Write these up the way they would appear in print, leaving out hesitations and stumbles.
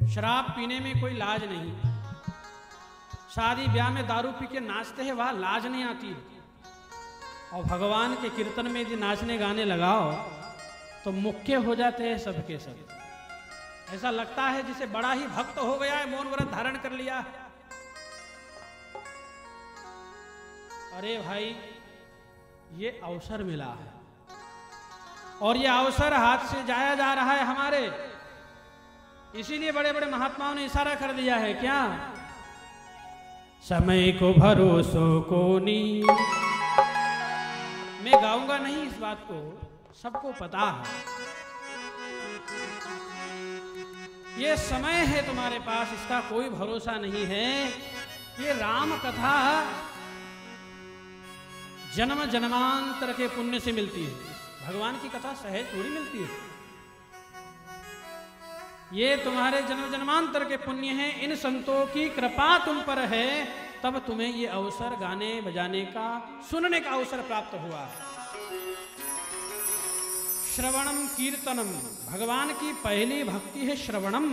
शराब पीने में कोई लाज नहीं, शादी ब्याह में दारू पी के नाचते हैं वहां लाज नहीं आती है। और भगवान के कीर्तन में यदि नाचने गाने लगाओ तो मुख्य हो जाते हैं सबके सब। ऐसा लगता है जिसे बड़ा ही भक्त हो गया है, मौन व्रत धारण कर लिया है। अरे भाई ये अवसर मिला है और ये अवसर हाथ से जाया जा रहा है हमारे, इसीलिए बड़े बड़े महात्माओं ने इशारा कर दिया है क्या, समय को भरोसो को नी। मैं गाऊंगा नहीं इस बात को, सबको पता है। ये समय है तुम्हारे पास, इसका कोई भरोसा नहीं है। ये राम कथा जन्म जन्मांतर के पुण्य से मिलती है, भगवान की कथा सहज थोड़ी मिलती है। ये तुम्हारे जन्म जन्मांतर के पुण्य हैं, इन संतों की कृपा तुम पर है, तब तुम्हें ये अवसर गाने बजाने का, सुनने का अवसर प्राप्त हुआ है। श्रवणम कीर्तनम, भगवान की पहली भक्ति है श्रवणम,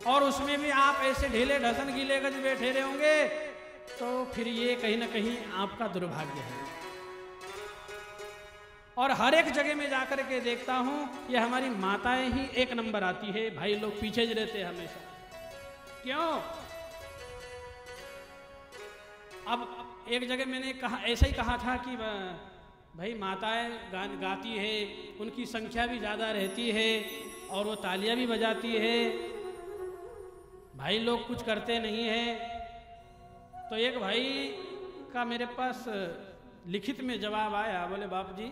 और उसमें भी आप ऐसे ढीले ढसन गीले गज बैठे रहे होंगे तो फिर ये कहीं ना कहीं आपका दुर्भाग्य है। और हर एक जगह में जाकर के देखता हूं ये हमारी माताएं ही एक नंबर आती है, भाई लोग पीछे ही रहते हैं हमेशा। क्यों? अब एक जगह मैंने कहा, ऐसा ही कहा था कि भाई माताएं गाती है, उनकी संख्या भी ज़्यादा रहती है और वो तालियां भी बजाती है, भाई लोग कुछ करते नहीं है। तो एक भाई का मेरे पास लिखित में जवाब आया, बोले बाप जी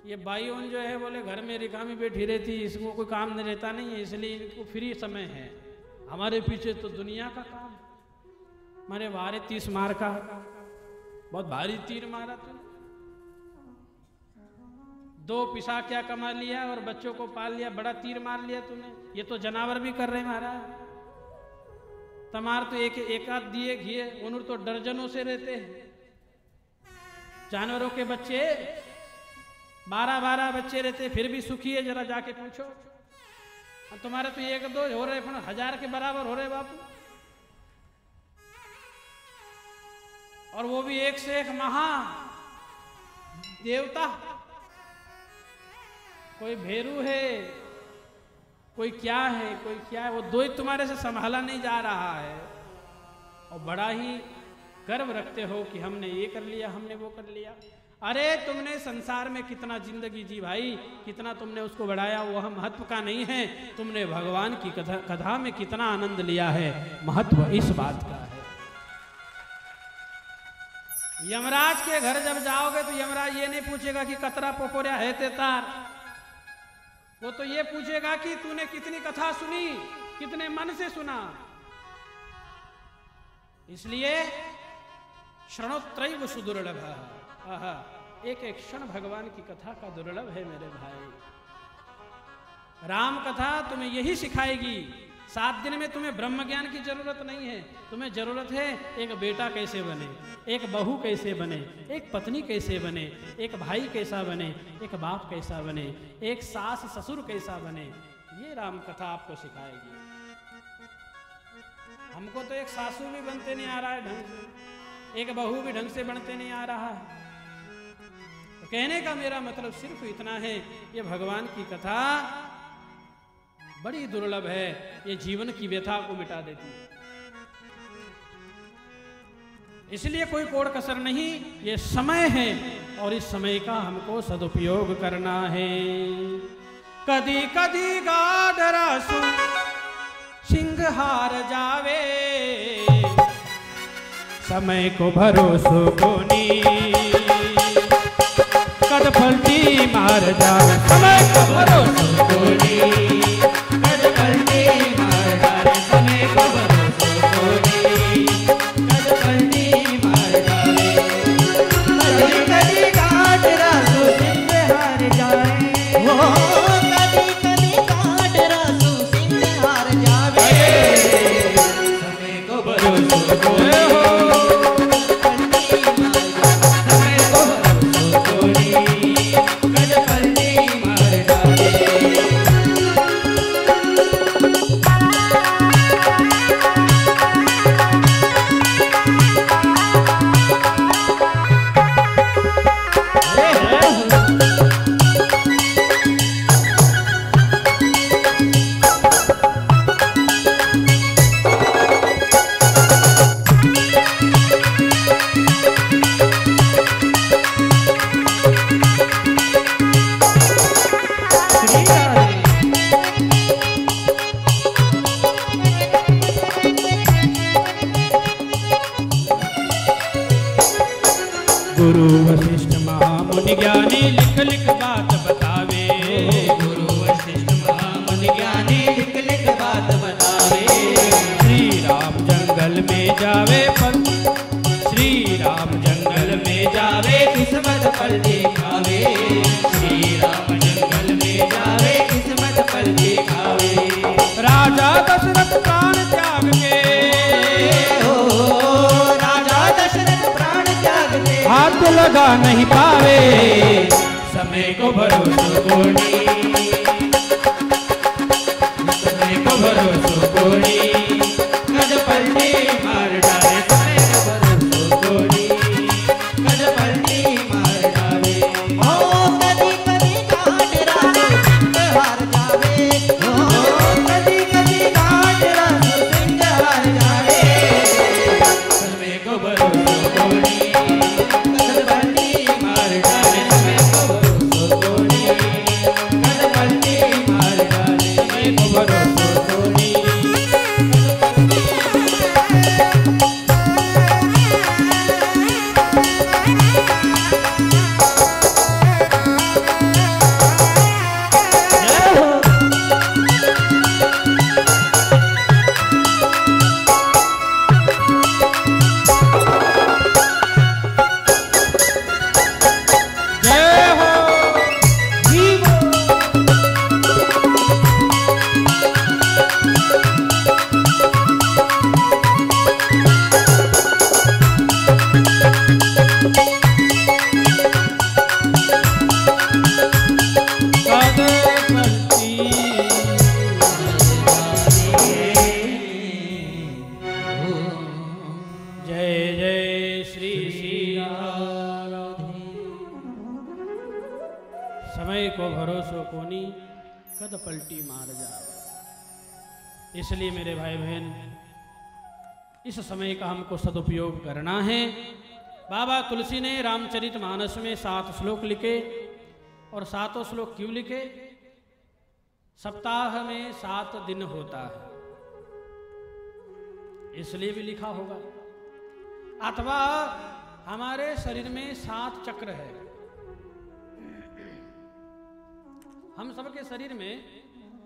ये बाई ओन जो है बोले घर में रिकामी बैठी रहती, इसको कोई काम नहीं रहता नहीं है, इसलिए इनको फ्री समय है, हमारे पीछे तो दुनिया का काम। मारे वारे 30 मार का, बहुत भारी तीर मारा तूने, 2 पिसा क्या कमा लिया और बच्चों को पाल लिया, बड़ा तीर मार लिया तूने। ये तो जनावर भी कर रहे महाराज, तमार तो एक आध दिए घिए, उन तो दर्जनों से रहते हैं। जानवरों के बच्चे 12-12 बच्चे रहते, फिर भी सुखी है, जरा जाके पूछो। और तुम्हारे तो 1-2 हो रहे, 1000 के बराबर हो रहे बापू, और वो भी एक से एक महा देवता। कोई भेरू है, कोई क्या है, कोई क्या है, वो 2 ही तुम्हारे से संभाला नहीं जा रहा है। और बड़ा ही गर्व रखते हो कि हमने ये कर लिया, हमने वो कर लिया। अरे तुमने संसार में कितना जिंदगी जी भाई, कितना तुमने उसको बढ़ाया, वह महत्व का नहीं है। तुमने भगवान की कथा में कितना आनंद लिया है, महत्व इस बात का है। यमराज के घर जब जाओगे तो यमराज ये नहीं पूछेगा कि कतरा पोपोरिया है ते तार, वो तो ये पूछेगा कि तूने कितनी कथा सुनी, कितने मन से सुना। इसलिए क्षणोत्रैव सुदुर्लभ, एक एक क्षण भगवान की कथा का दुर्लभ है मेरे भाई। राम कथा तुम्हें यही सिखाएगी। 7 दिन में तुम्हें ब्रह्म ज्ञान की जरूरत नहीं है, तुम्हें जरूरत है एक बेटा कैसे बने, एक बहू कैसे बने, एक पत्नी कैसे बने, एक भाई कैसा बने, एक बाप कैसा बने, एक सास ससुर कैसा बने। ये राम कथा आपको सिखाएगी। हमको तो एक सासू भी बनते नहीं आ रहा है ढंग से, एक बहू भी ढंग से बनते नहीं आ रहा है। तो कहने का मेरा मतलब सिर्फ इतना है, ये भगवान की कथा बड़ी दुर्लभ है, ये जीवन की व्यथा को मिटा देती है। इसलिए कोई कोड़ कसर नहीं, ये समय है और इस समय का हमको सदुपयोग करना है। कदी कदी गाडरासु सिंहार जावे, समय को भरोसो कोनी, कद फलती मार जावे, समय को भरोसो कोनी, कद फलती मार जावे, समय को भरोसो कोनी, कद फलती मार जावे। कदी कदी गाडरासु सिंहार जावे, कदी कदी गाडरासु सिंहार जावे, समय को भरोसो कोनी, लगा नहीं पावे, समय को भरोसो कोनी, समय को भरोसो कोनी, कद पलटी मार डाले, समय को भरोसो कोनी, कद पलटी मार डाले। ओ कदी कदी घाट रासो सिंह हार जावे, ओ कदी कदी घाट रासो सिंह हार जावे, समय को भरोसो कोनी, कद पलटी मार डाले, समय को भरोसो कोनी, कद पलटी मार डाले, समय को भरोसो कोनी। समय को भरोसो कोनी, कद पलटी मार जावे। इसलिए मेरे भाई बहन, इस समय का हमको सदुपयोग करना है। बाबा तुलसी ने रामचरितमानस में 7 श्लोक लिखे, और 7 श्लोक क्यों लिखे? सप्ताह में 7 दिन होता है, इसलिए भी लिखा होगा। अथवा हमारे शरीर में 7 चक्र है। हम सबके शरीर में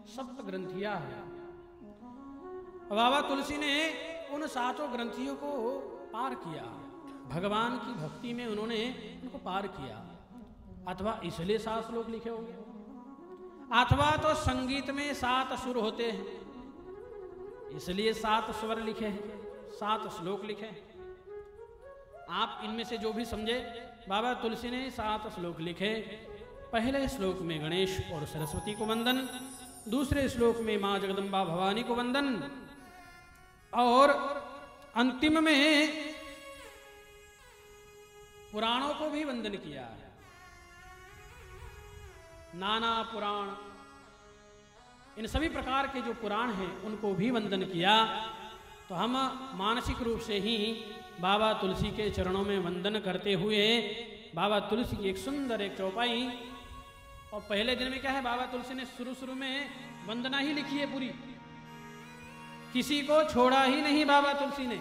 7 ग्रंथियां हैं। बाबा तुलसी ने उन 7 ग्रंथियों को पार किया, भगवान की भक्ति में उन्होंने उनको पार किया। अथवा इसलिए 7 श्लोक लिखे होंगे, अथवा तो संगीत में 7 सुर होते हैं, इसलिए 7 स्वर लिखे हैं, 7 श्लोक लिखे हैं। आप इनमें से जो भी समझे, बाबा तुलसी ने 7 श्लोक लिखे। पहले श्लोक में गणेश और सरस्वती को वंदन, दूसरे श्लोक में मां जगदम्बा भवानी को वंदन, और अंतिम में पुराणों को भी वंदन किया है। नाना पुराण, इन सभी प्रकार के जो पुराण हैं उनको भी वंदन किया। तो हम मानसिक रूप से ही बाबा तुलसी के चरणों में वंदन करते हुए बाबा तुलसी की एक सुंदर एक चौपाई। और पहले दिन में क्या है, बाबा तुलसी ने शुरू में वंदना ही लिखी है पूरी, किसी को छोड़ा ही नहीं बाबा तुलसी ने।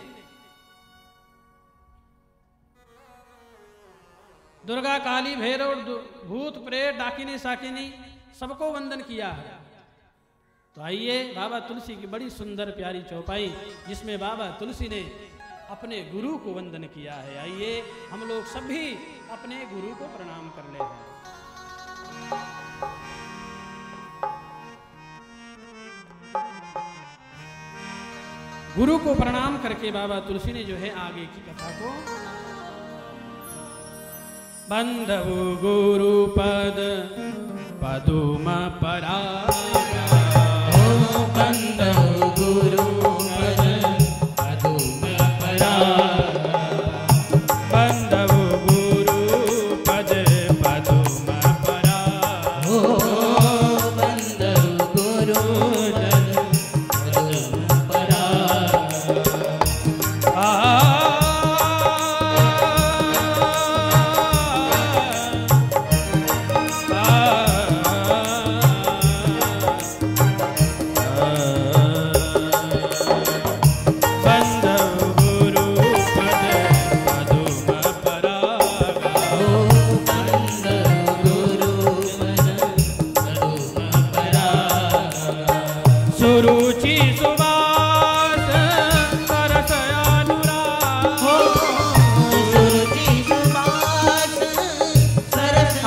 दुर्गा, काली, भैरव, भूत, प्रेत, डाकिनी, साकिनी सबको वंदन किया है। तो आइए, बाबा तुलसी की बड़ी सुंदर प्यारी चौपाई जिसमें बाबा तुलसी ने अपने गुरु को वंदन किया है। आइए हम लोग सभी अपने गुरु को प्रणाम कर ले हैं। गुरु को प्रणाम करके बाबा तुलसी ने जो है आगे की कथा को, बंधु गुरु पद पदुम परागा, बंधु गुरु पद पदुम परागा, बंधु गुरु पद पदुम परागा, बंधु गुरु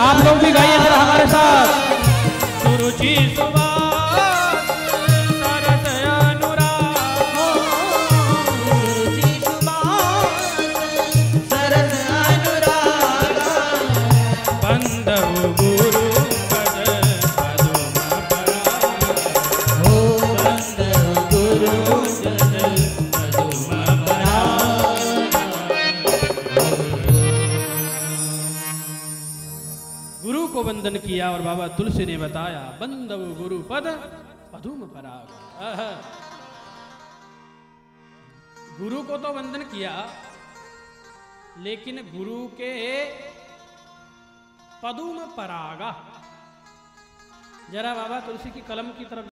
आप लोग भी गाइए जरा हमारे साथ। सुरुचि सुबास सरस अनुराग, सुरुचि सुबास सरस अनुराग, वंदन किया और बाबा तुलसी ने बताया बंदव गुरु पद पदुम पराग। गुरु को तो वंदन किया, लेकिन गुरु के पदुम परागा। जरा बाबा तुलसी की कलम की तरफ